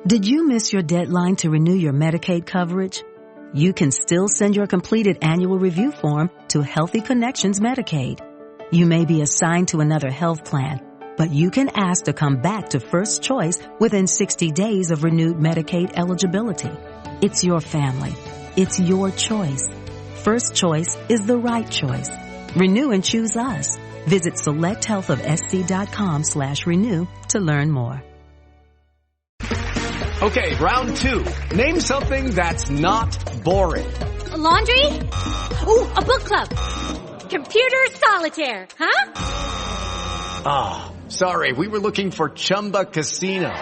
Did you miss your deadline to renew your Medicaid coverage? You can still send your completed annual review form to Healthy Connections Medicaid. You may be assigned to another health plan, but you can ask to come back to First Choice within 60 days of renewed Medicaid eligibility. It's your family. It's your choice. First Choice is the right choice. Renew and choose us. Visit selecthealthofsc.com/renew to learn more. Okay, round two. Name something that's not boring. A laundry? Ooh, a book club. Computer solitaire, huh? Ah, sorry, we were looking for Chumba Casino.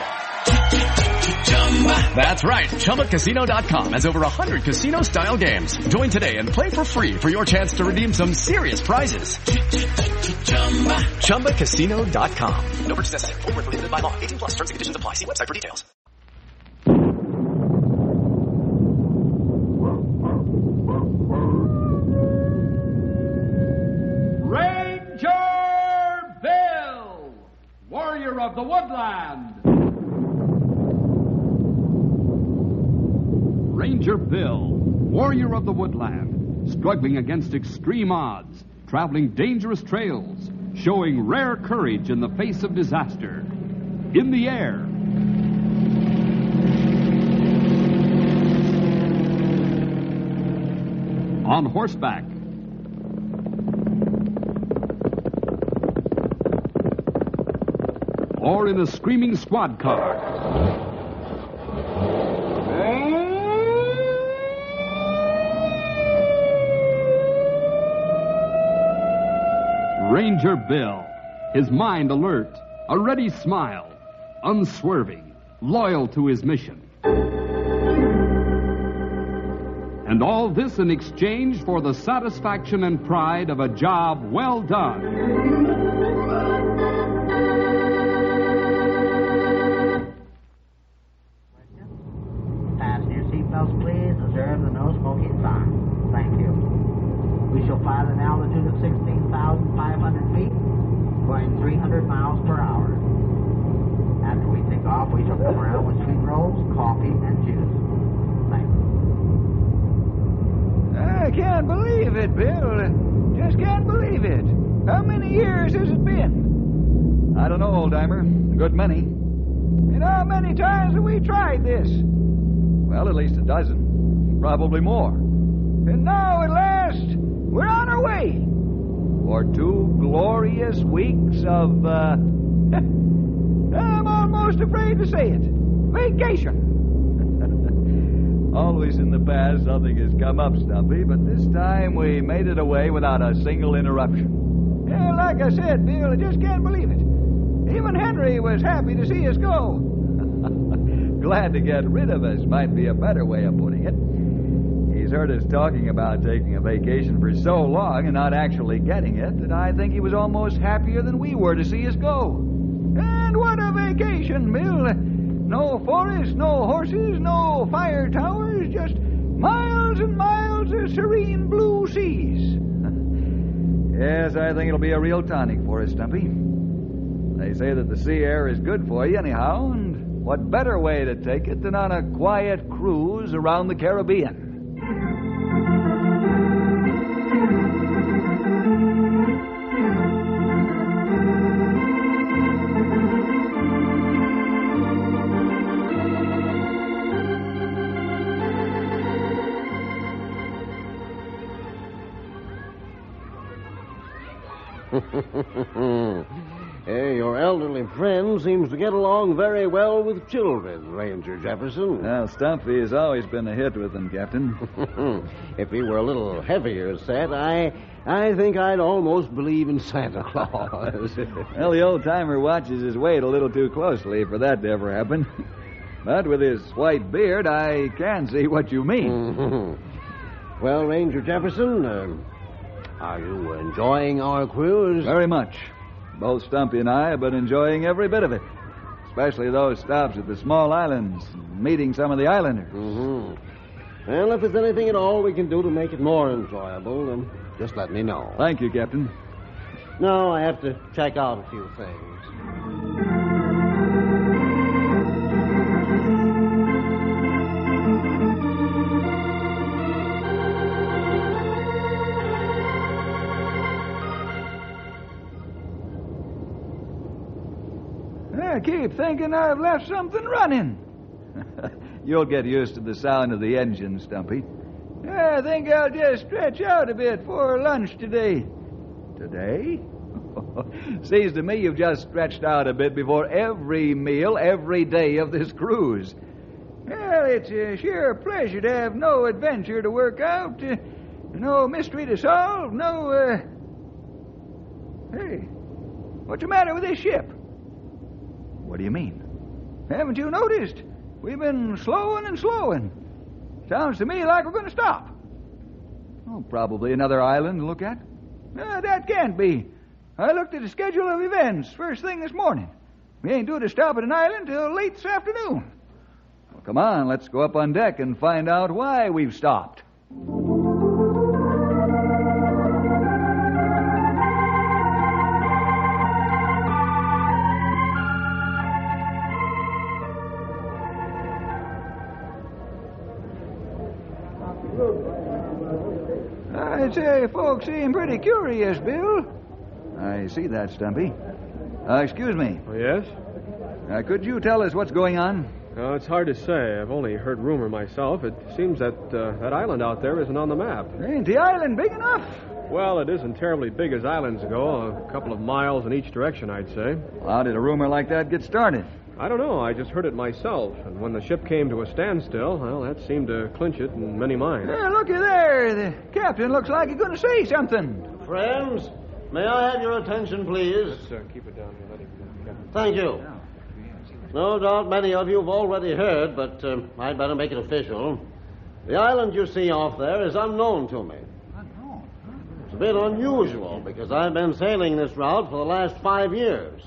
That's right, ChumbaCasino.com has over 100 casino-style games. Join today and play for free for your chance to redeem some serious prizes. ChumbaCasino.com. No purchase necessary. Void where prohibited by law. 18 plus terms and conditions apply. See website for details. Ranger Bill, warrior of the woodland. Ranger Bill, warrior of the woodland, struggling against extreme odds, traveling dangerous trails, showing rare courage in the face of disaster. In the air, on horseback, or in a screaming squad car. Ranger Bill, his mind alert, a ready smile, unswerving, loyal to his mission. And all this in exchange for the satisfaction and pride of a job well done. Fasten your seatbelts, please. Observe the no smoking sign. Thank you. We shall fly at an altitude of 16,500 feet, going 300 miles per hour. After we take off, we shall come around with sweet rolls, coffee, and juice. Thank you. I can't believe it, Bill. Just can't believe it. How many years has it been? I don't know, old-timer. A good many. And how many times have we tried this? Well, at least a dozen. Probably more. And now, at last, we're on our way. For 2 glorious weeks of, I'm almost afraid to say it. Vacation. Always in the past, something has come up, Stumpy, but this time we made it away without a single interruption. Yeah, like I said, Bill, I just can't believe it. Even Henry was happy to see us go. Glad to get rid of us might be a better way of putting it. He's heard us talking about taking a vacation for so long and not actually getting it that I think he was almost happier than we were to see us go. And what a vacation, Bill. No forest, no horses, no fire towers, just miles and miles of serene blue seas. Yes, I think it'll be a real tonic for us, Stumpy. They say that the sea air is good for you anyhow, and what better way to take it than on a quiet cruise around the Caribbean? Hey, your elderly friend seems to get along very well with children, Ranger Jefferson. Well, Stumpy has always been a hit with them, Captain. If he were a little heavier set, I think I'd almost believe in Santa Claus. Well, the old-timer watches his weight a little too closely for that to ever happen. But with his white beard, I can see what you mean. Well, Ranger Jefferson, are you enjoying our cruise? Very much. Both Stumpy and I have been enjoying every bit of it, especially those stops at the small islands, meeting some of the islanders. Well, if there's anything at all we can do to make it more enjoyable, then just let me know. Thank you, Captain. No, I have to check out a few things. thinking I've left something running. You'll get used to the sound of the engine, Stumpy. I think I'll just stretch out a bit for lunch today. Today? Seems to me you've just stretched out a bit before every meal, every day of this cruise. Well, it's a sheer pleasure to have no adventure to work out, no mystery to solve, no, Hey, what's the matter with this ship? What do you mean? Haven't you noticed? We've been slowing and slowing. Sounds to me like we're going to stop. Oh, probably another island to look at. That can't be. I looked at the schedule of events first thing this morning. We ain't due to stop at an island till late this afternoon. Well, come on, let's go up on deck and find out why we've stopped. I'd say folks seem pretty curious, Bill. I see that, Stumpy. Excuse me. Oh, yes? Could you tell us what's going on? It's hard to say. I've only heard rumor myself. It seems that that island out there isn't on the map. Ain't the island big enough? Well, it isn't terribly big as islands go. A couple of miles in each direction, I'd say. How did a rumor like that get started? I don't know. I just heard it myself. And when the ship came to a standstill, well, that seemed to clinch it in many minds. Looky there. The captain looks like he's going to say something. Friends, may I have your attention, please? Yes, sir. Keep it down here. Let him go. Thank you. No doubt many of you have already heard, but I'd better make it official. The island you see off there is unknown to me. Unknown? It's a bit unusual because I've been sailing this route for the last 5 years.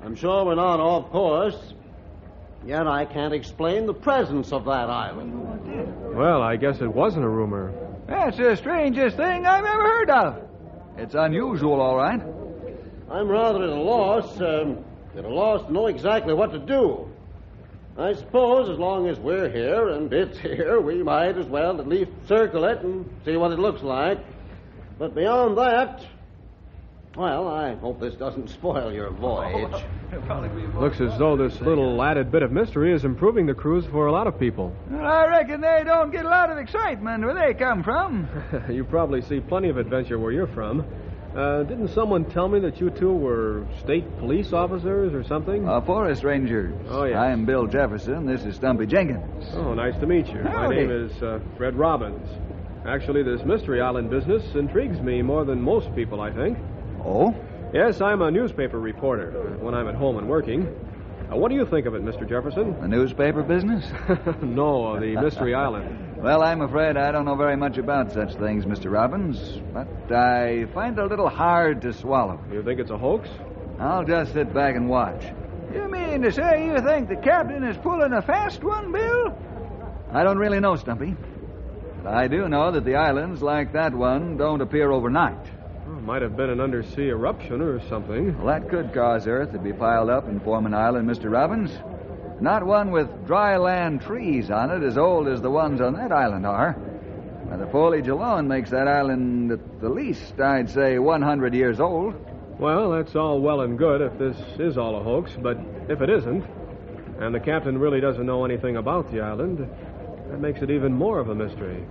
I'm sure we're not off course, yet I can't explain the presence of that island. Well, I guess it wasn't a rumor. That's the strangest thing I've ever heard of. It's unusual, all right. I'm rather at a loss to know exactly what to do. I suppose as long as we're here and it's here, we might as well at least circle it and see what it looks like. But beyond that, well, I hope this doesn't spoil your voyage. Looks as though this little added bit of mystery is improving the cruise for a lot of people. Well, I reckon they don't get a lot of excitement where they come from. You probably see plenty of adventure where you're from. Didn't someone tell me that you two were state police officers or something? Forest rangers. Oh, yes. I'm Bill Jefferson. This is Stumpy Jenkins. Oh, nice to meet you. Howdy. My name is Fred Robbins. Actually, this Mystery Island business intrigues me more than most people, I think. Oh? Yes, I'm a newspaper reporter when I'm at home and working. What do you think of it, Mr. Jefferson? The newspaper business? No, the Mystery Island. Well, I'm afraid I don't know very much about such things, Mr. Robbins, but I find it a little hard to swallow. You think it's a hoax? I'll just sit back and watch. You mean to say you think the captain is pulling a fast one, Bill? I don't really know, Stumpy. But I do know that the islands like that one don't appear overnight. Well, might have been an undersea eruption or something. Well, that could cause Earth to be piled up and form an island, Mr. Robbins. Not one with dry land trees on it as old as the ones on that island are. Why, the foliage alone makes that island, at the least, I'd say 100 years old. Well, that's all well and good if this is all a hoax, but if it isn't, and the captain really doesn't know anything about the island, that makes it even more of a mystery.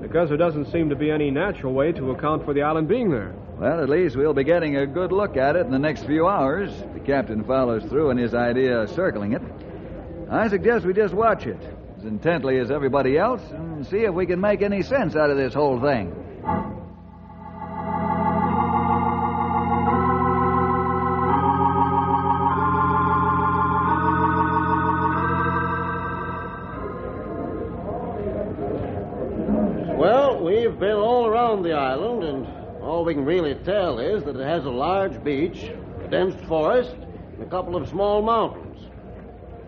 Because there doesn't seem to be any natural way to account for the island being there. Well, at least we'll be getting a good look at it in the next few hours. The captain follows through in his idea of circling it. I suggest we just watch it as intently as everybody else and see if we can make any sense out of this whole thing. Well, we've been all around the island, and all we can really tell is that it has a large beach, a dense forest, and a couple of small mountains.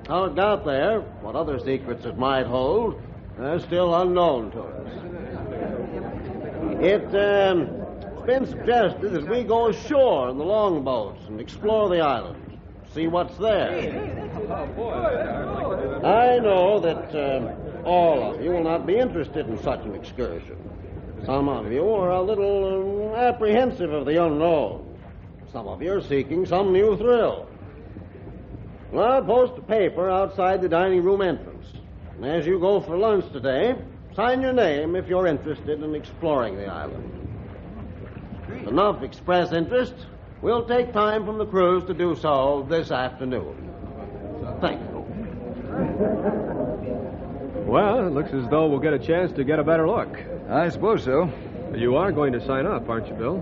How it got there, what other secrets it might hold, are still unknown to us. It's been suggested that we go ashore in the longboats and explore the island, see what's there. I know that all of you will not be interested in such an excursion. Some of you are a little apprehensive of the unknown. Some of you are seeking some new thrill. Well, I'll post a paper outside the dining room entrance. And as you go for lunch today, sign your name if you're interested in exploring the island. Enough express interest. We'll take time from the cruise to do so this afternoon. Thank you. Well, it looks as though we'll get a chance to get a better look. I suppose so. You are going to sign up, aren't you, Bill?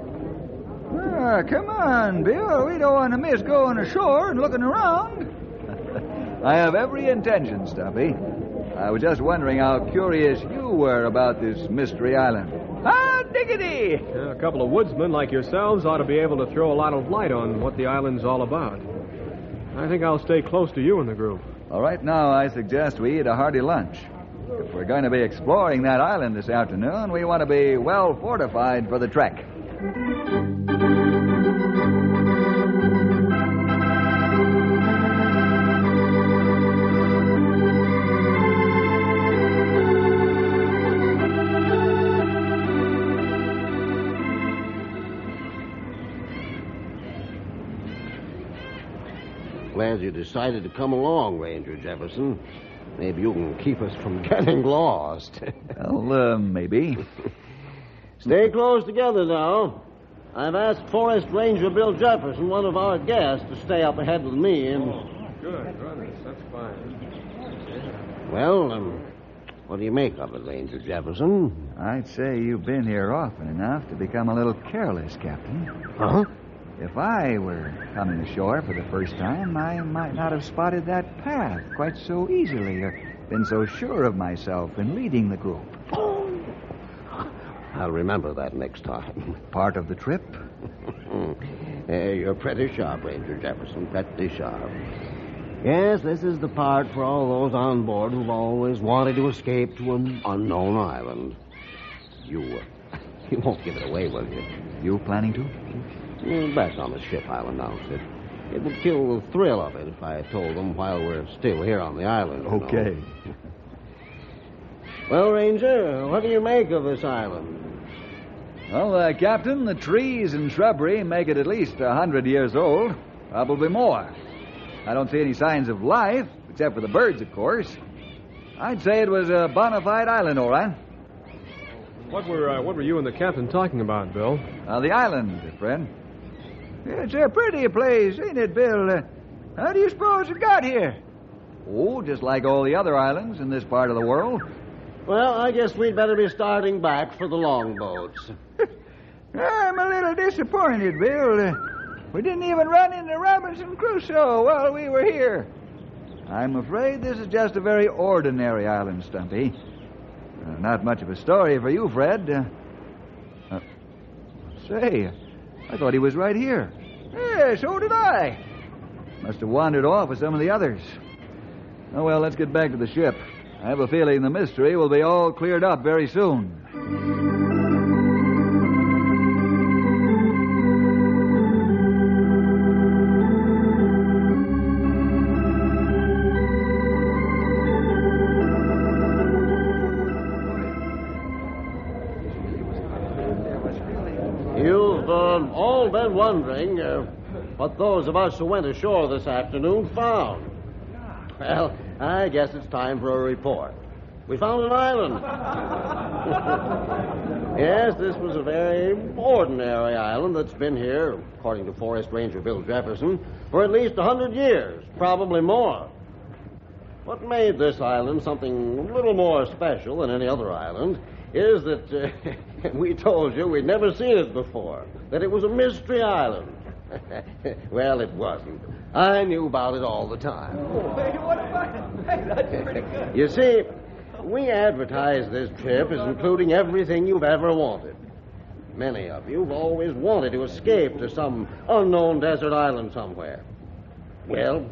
Come on, Bill. We don't want to miss going ashore and looking around. I have every intention, Stumpy. I was just wondering how curious you were about this mystery island. Ah, diggity! A couple of woodsmen like yourselves ought to be able to throw a lot of light on what the island's all about. I think I'll stay close to you in the group. All right, now I suggest we eat a hearty lunch. If we're going to be exploring that island this afternoon, we want to be well fortified for the trek. Glad you decided to come along, Ranger Jefferson. Maybe you can keep us from getting lost. Well, maybe. Stay close together now. I've asked Forest Ranger Bill Jefferson, one of our guests, to stay up ahead with me. And... Good, brothers. That's fine. Well, what do you make of it, Ranger Jefferson? I'd say you've been here often enough to become a little careless, Captain. Huh? If I were coming ashore for the first time, I might not have spotted that path quite so easily or been so sure of myself in leading the group. I'll remember that next time. Part of the trip? You're pretty sharp, Ranger Jefferson, pretty sharp. Yes, this is the part for all those on board who've always wanted to escape to an unknown island. You won't give it away, will you? You planning to? Back on the ship, I'll announce it. It would kill the thrill of it if I told them while we're still here on the island. Okay. Well, Ranger, what do you make of this island? Well, Captain, the trees and shrubbery make it at least 100 years old. Probably more. I don't see any signs of life, except for the birds, of course. I'd say it was a bona fide island, all right. What were you and the captain talking about, Bill? The island, friend. It's a pretty place, ain't it, Bill? How do you suppose it got here? Oh, just like all the other islands in this part of the world. Well, I guess we'd better be starting back for the longboats. I'm a little disappointed, Bill. We didn't even run into Robinson Crusoe while we were here. I'm afraid this is just a very ordinary island, Stumpy. Not much of a story for you, Fred. Say, I thought he was right here. Yeah, so did I. Must have wandered off with some of the others. Oh, well, let's get back to the ship. I have a feeling the mystery will be all cleared up very soon. You've all been wondering what those of us who went ashore this afternoon found. Well, I guess it's time for a report. We found an island. Yes, this was a very ordinary island that's been here, according to Forest Ranger Bill Jefferson, for at least 100 years, probably more. What made this island something a little more special than any other island is that we told you we'd never seen it before, that it was a mystery island. Well, it wasn't. I knew about it all the time. You see, we advertise this trip as including everything you've ever wanted. Many of you have always wanted to escape to some unknown desert island somewhere. Well,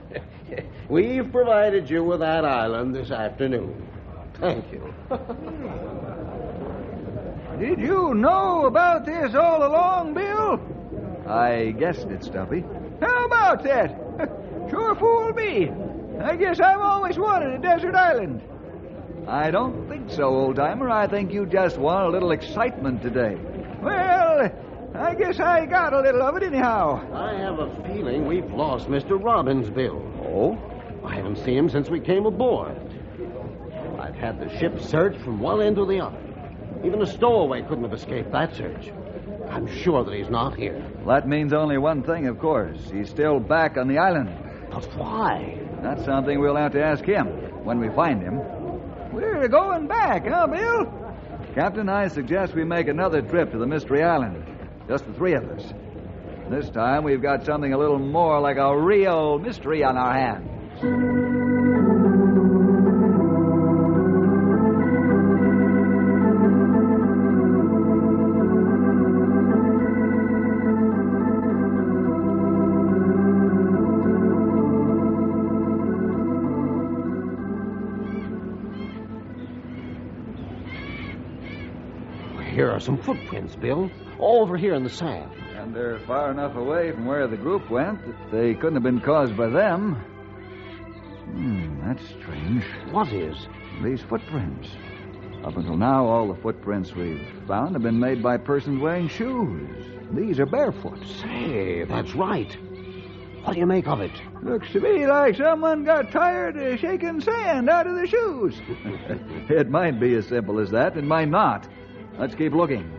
we've provided you with that island this afternoon. Thank you. Did you know about this all along, Bill? I guessed it, Stumpy. How about that? Sure fooled me. I guess I've always wanted a desert island. I don't think so, old-timer. I think you just want a little excitement today. Well, I guess I got a little of it anyhow. I have a feeling we've lost Mr. Robbins, Bill. Oh? haven't seen him since we came aboard. I've had the ship searched from one end to the other. Even a stowaway couldn't have escaped that search. I'm sure that he's not here. That means only one thing, of course. He's still back on the island. But why? That's something we'll have to ask him when we find him. We're going back, huh, Bill? Captain, I suggest we make another trip to the Mystery Island. Just the three of us. This time we've got something a little more like a real mystery on our hands. Here are some footprints, Bill. Over here in the sand. And they're far enough away from where the group went that they couldn't have been caused by them. That's strange. What is? These footprints. Up until now, all the footprints we've found have been made by persons wearing shoes. These are barefoot. Say, that's right. What do you make of it? Looks to me like someone got tired of shaking sand out of the shoes. It might be as simple as that. It might not. Let's keep looking.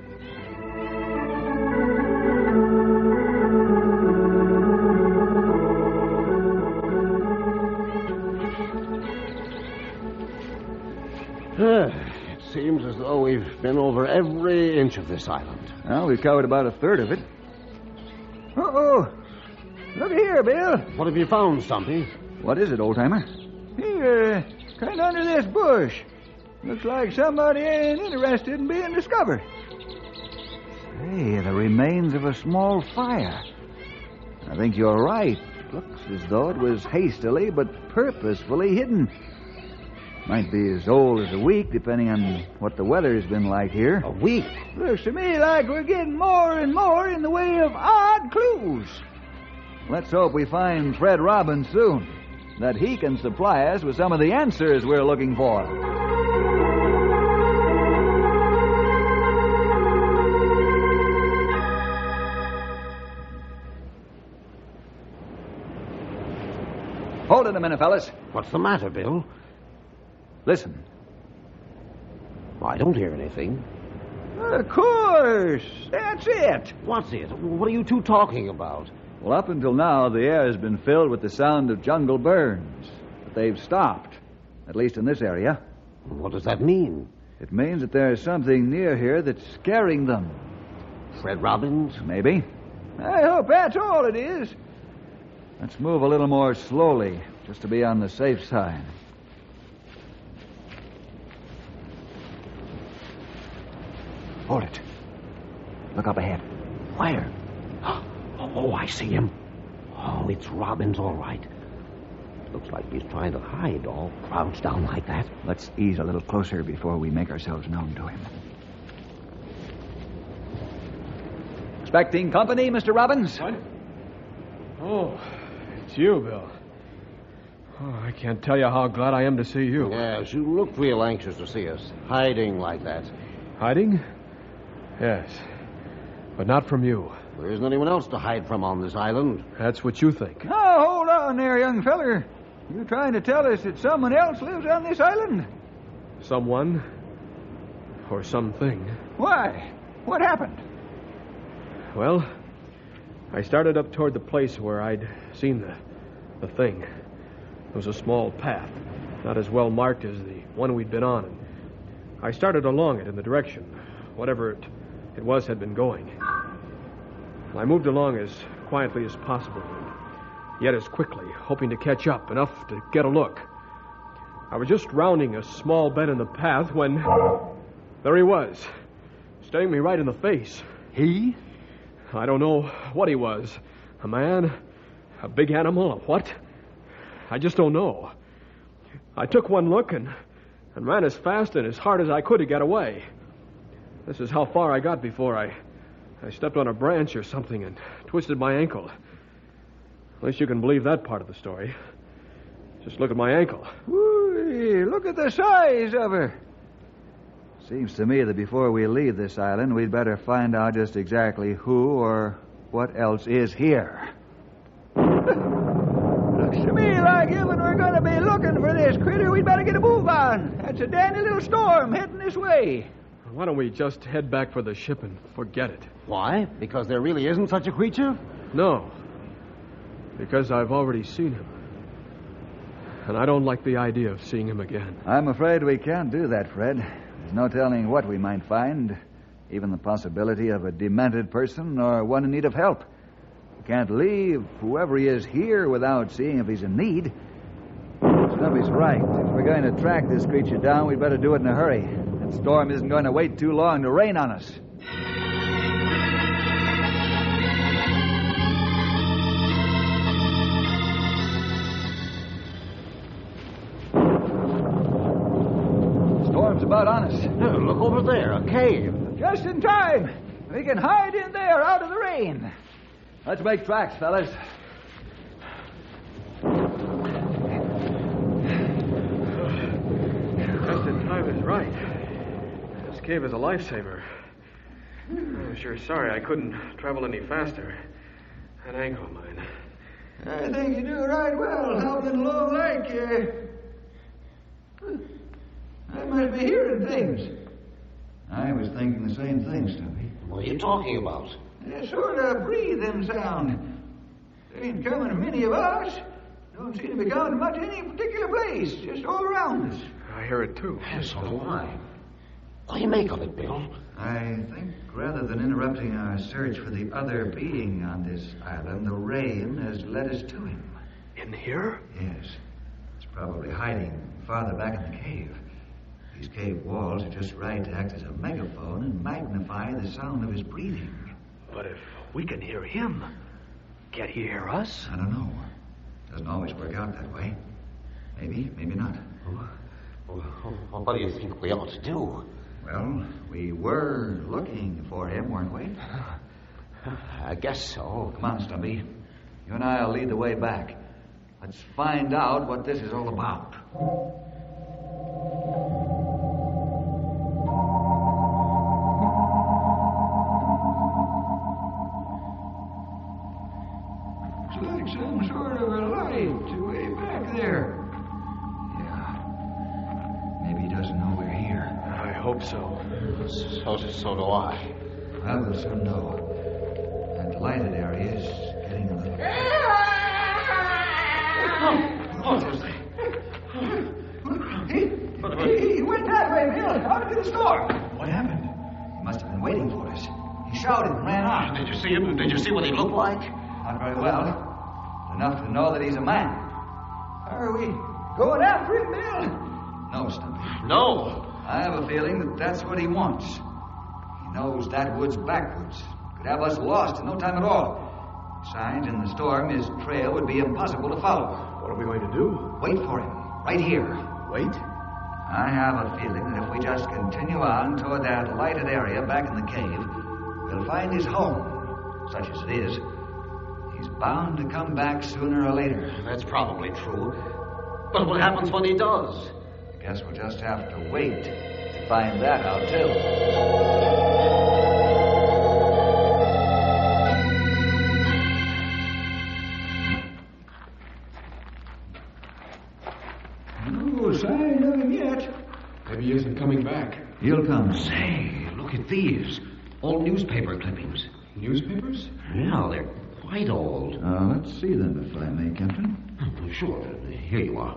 It seems as though we've been over every inch of this island. Well, we've covered about a third of it. Uh-oh. Look here, Bill. What have you found, Stumpy? What is it, old-timer? Here, kind of under this bush. Looks like somebody ain't interested in being discovered. Hey, the remains of a small fire. I think you're right. Looks as though it was hastily but purposefully hidden. Might be as old as a week, depending on what the weather's been like here. A week? Looks to me like we're getting more and more in the way of odd clues. Let's hope we find Fred Robbins soon, that he can supply us with some of the answers we're looking for. Hold it a minute, fellas. What's the matter, Bill? Listen. I don't hear anything. Of course. That's it. What's it? What are you two talking about? Well, up until now, the air has been filled with the sound of jungle birds. But they've stopped, at least in this area. What does that mean? It means that there's something near here that's scaring them. Fred Robbins? Maybe. I hope that's all it is. Let's move a little more slowly, just to be on the safe side. Hold it. Look up ahead. Where? Oh, I see him. Oh, it's Robbins, all right. Looks like he's trying to hide, all crouched down like that. Let's ease a little closer before we make ourselves known to him. Expecting company, Mr. Robbins? What? Oh, it's you, Bill. Oh, I can't tell you how glad I am to see you. Yes, you look real anxious to see us, hiding like that. Hiding? Yes, but not from you. There isn't anyone else to hide from on this island. That's what you think. Now, hold on there, young feller. You trying to tell us that someone else lives on this island? Someone or something. Why? What happened? Well, I started up toward the place where I'd seen the thing. It was a small path, not as well marked as the one we'd been on. And I started along it in the direction whatever it was had been going. I moved along as quietly as possible, and yet as quickly, hoping to catch up enough to get a look. I was just rounding a small bend in the path when there he was, staring me right in the face. He? I don't know what he was. A man? A big animal? A what? I just don't know. I took one look and ran as fast and as hard as I could to get away. This is how far I got before I stepped on a branch or something and twisted my ankle. At least you can believe that part of the story. Just look at my ankle. Whee, look at the size of her. Seems to me that before we leave this island, we'd better find out just exactly who or what else is here. Looks to me like even we're going to be looking for this critter, we'd better get a move on. That's a dandy little storm heading this way. Why don't we just head back for the ship and forget it? Why? Because there really isn't such a creature? No. Because I've already seen him. And I don't like the idea of seeing him again. I'm afraid we can't do that, Fred. There's no telling what we might find. Even the possibility of a demented person or one in need of help. We can't leave whoever he is here without seeing if he's in need. Stumpy's right. If we're going to track this creature down, we'd better do it in a hurry. That storm isn't going to wait too long to rain on us. Storm's about on us. Look over there, a cave. Just in time. We can hide in there out of the rain. Let's make tracks, fellas. Just in time is right. This cave is a lifesaver. I'm sure sorry I couldn't travel any faster. That ankle of mine. I think you do right well helping along like you. I might be hearing things. I was thinking the same thing, Stumpy. What are you talking about? A sort of breathing sound. They ain't coming to many of us. Don't seem to be going to much any particular place, just all around us. I hear it too. Yes, so do I. What do you make of it, Bill? I think rather than interrupting our search for the other being on this island, the rain has led us to him. In here? Yes. It's probably hiding farther back in the cave. These cave walls are just right to act as a megaphone and magnify the sound of his breathing. But if we can hear him, can't he hear us? I don't know. Doesn't always work out that way. Maybe, maybe not. Well, what do you think we ought to do? Well, we were looking for him, weren't we? I guess so. Come on, Stumpy. You and I'll lead the way back. Let's find out what this is all about. It's like some sort of a light way back there. Yeah. Maybe he doesn't know we're here. I hope so. So do I. Well, we'll soon know. That lighted area is getting a little... He went that way, Bill, out into the storm. What happened? He must have been waiting for us. He shouted and ran on. Did you see him? Did you see what he looked like? Not very well. Enough to know that he's a man. Are we going after him, Bill? No, Stumpy. No. I have a feeling that that's what he wants. He knows that wood's backwoods. Could have us lost in no time at all. Besides, in the storm, his trail would be impossible to follow. What are we going to do? Wait for him, right here. Wait? I have a feeling that if we just continue on toward that lighted area back in the cave, we'll find his home, such as it is. He's bound to come back sooner or later. That's probably true. But what happens when he does? I guess we'll just have to wait to find that out, too. No sign of him yet. Maybe he isn't coming back. He'll come. Say, look at these. Old newspaper clippings. Newspapers? Yeah, they're quite old. Let's see them, if I may, Captain. Sure. Here you are.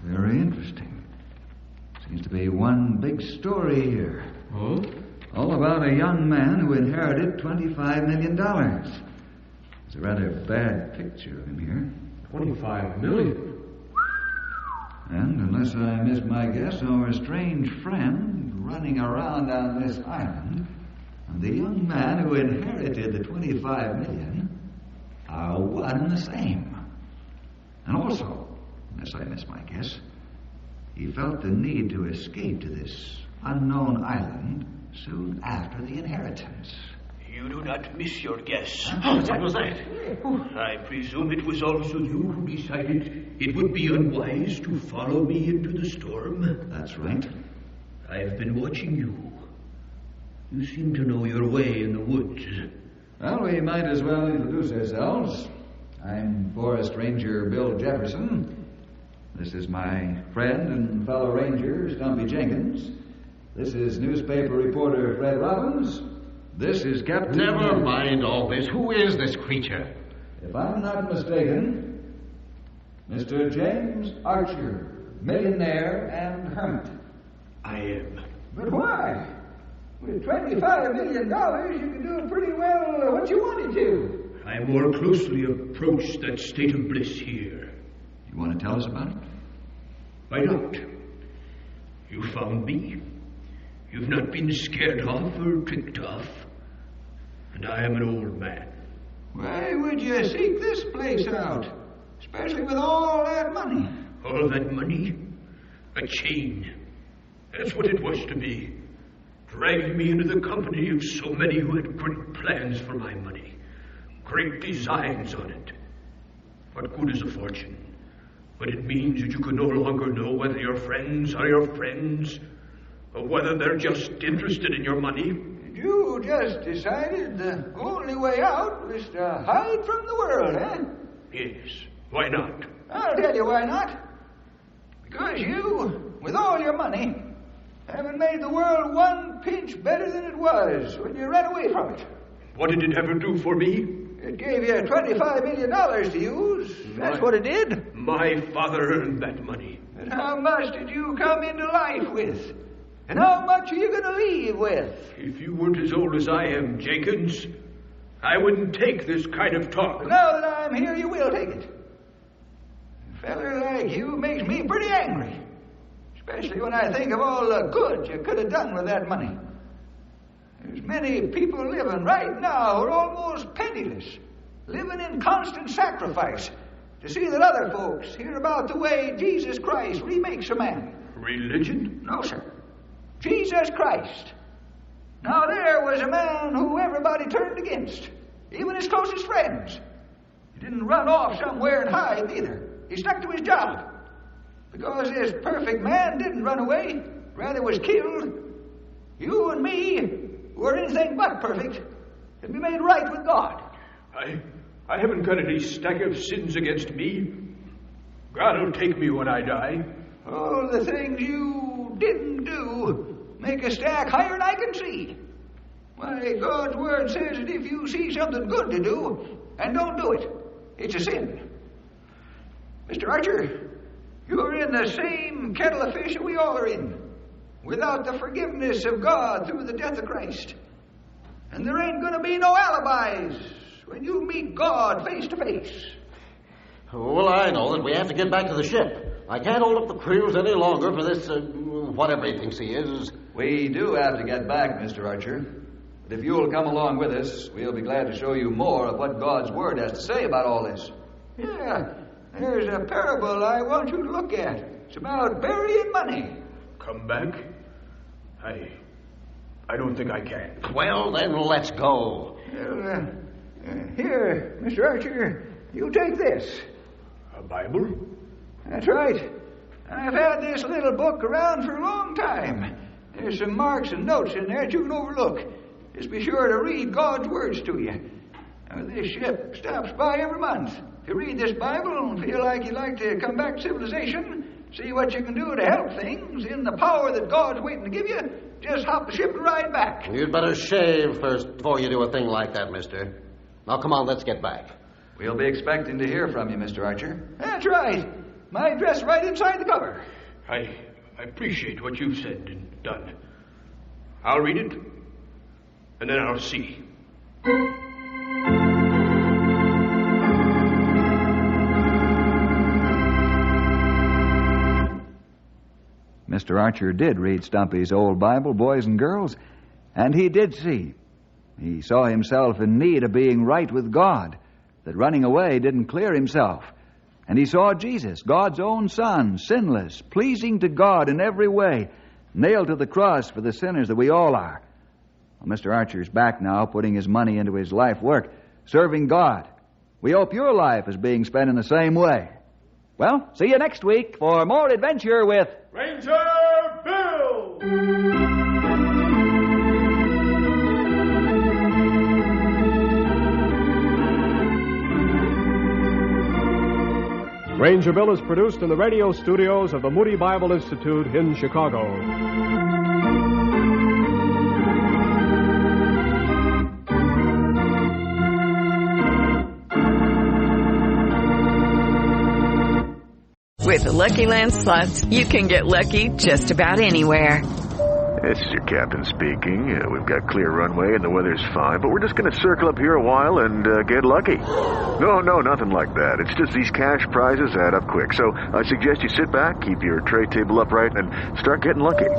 Very interesting. Seems to be one big story here. Oh? All about a young man who inherited $25 million. There's a rather bad picture of him here. 25 million? And unless I miss my guess, our strange friend running around on this island and the young man who inherited the $25 million are one and the same. And also, unless I miss my guess, he felt the need to escape to this unknown island soon after the inheritance. You do not miss your guess. What was that? I presume it was also you who decided it would be unwise to follow me into the storm. That's right. I have been watching you. You seem to know your way in the woods. Well, we might as well introduce ourselves. I'm Forest Ranger Bill Jefferson. This is my friend and fellow ranger, Stumpy Jenkins. This is newspaper reporter Fred Robbins. This is Captain... Never mind all this. Who is this creature? If I'm not mistaken, Mr. James Archer, millionaire and hermit. I am. But why? With $25 million, you can do pretty well what you wanted to. I more closely approach that state of bliss here. You want to tell us about it? Why not? You found me. You've not been scared off or tricked off. And I am an old man. Why would you seek this place out? Especially with all that money. All that money? A chain. That's what it was to me. Dragged me into the company of so many who had great plans for my money. Great designs on it. What good is a fortune? When it means that you can no longer know whether your friends are your friends, or whether they're just interested in your money. You just decided the only way out was to hide from the world, eh? Yes. Why not? I'll tell you why not. Because you, with all your money, haven't made the world one pinch better than it was when you ran away from it. What did it ever do for me? It gave you $25 million to use. That's what it did. My father earned that money. And how much did you come into life with? And how much are you going to leave with? If you weren't as old as I am, Jenkins, I wouldn't take this kind of talk. But now that I'm here, you will take it. A feller like you makes me pretty angry. Especially when I think of all the good you could have done with that money. There's many people living right now who are almost penniless, living in constant sacrifice to see that other folks hear about the way Jesus Christ remakes a man. Religion? No, sir. Jesus Christ. Now there was a man who everybody turned against, even his closest friends. He didn't run off somewhere and hide either. He stuck to his job. Because this perfect man didn't run away, rather was killed, you and me, who are anything but perfect, can be made right with God. I haven't got any stack of sins against me. God will take me when I die. All the things you didn't do make a stack higher than I can see. Why, God's word says that if you see something good to do and don't do it, it's a sin. Mr. Archer, you're in the same kettle of fish that we all are in, without the forgiveness of God through the death of Christ. And there ain't going to be no alibis when you meet God face to face. Well, I know that we have to get back to the ship. I can't hold up the cruise any longer for this, whatever he thinks he is. We do have to get back, Mr. Archer. But if you'll come along with us, we'll be glad to show you more of what God's Word has to say about all this. Yeah, there's a parable I want you to look at. It's about burying money. Come back? I don't think I can. Well, then let's go. Well, here, Mr. Archer, you take this. A Bible? That's right. I've had this little book around for a long time. There's some marks and notes in there that you can overlook. Just be sure to read God's words to you. Now, this ship stops by every month. If you read this Bible and feel like you'd like to come back to civilization, see what you can do to help things in the power that God's waiting to give you, just hop the ship and ride back. You'd better shave first before you do a thing like that, mister. Now, come on, let's get back. We'll be expecting to hear from you, Mr. Archer. That's right. My address right inside the cover. I appreciate what you've said and done. I'll read it, and then I'll see. Mr. Archer did read Stumpy's old Bible, boys and girls, and he did see. He saw himself in need of being right with God, that running away didn't clear himself. And he saw Jesus, God's own Son, sinless, pleasing to God in every way, nailed to the cross for the sinners that we all are. Well, Mr. Archer's back now, putting his money into his life work, serving God. We hope your life is being spent in the same way. Well, see you next week for more adventure with Ranger Bill! Grangerville is produced in the radio studios of the Moody Bible Institute in Chicago. With the Lucky Land Slots, you can get lucky just about anywhere. This is your captain speaking. We've got clear runway and the weather's fine, but we're just going to circle up here a while and get lucky. No, nothing like that. It's just these cash prizes add up quick. So I suggest you sit back, keep your tray table upright, and start getting lucky.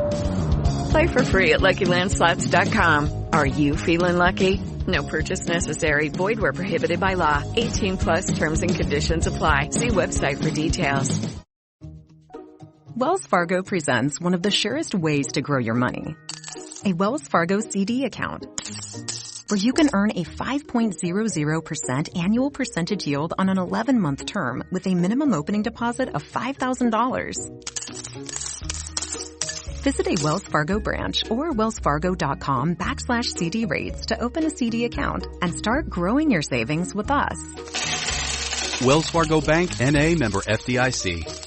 Play for free at LuckyLandSlots.com. Are you feeling lucky? No purchase necessary. Void where prohibited by law. 18+ terms and conditions apply. See website for details. Wells Fargo presents one of the surest ways to grow your money. A Wells Fargo CD account, where you can earn a 5.00% annual percentage yield on an 11-month term with a minimum opening deposit of $5,000. Visit a Wells Fargo branch or wellsfargo.com/CD rates to open a CD account and start growing your savings with us. Wells Fargo Bank, N.A., member FDIC.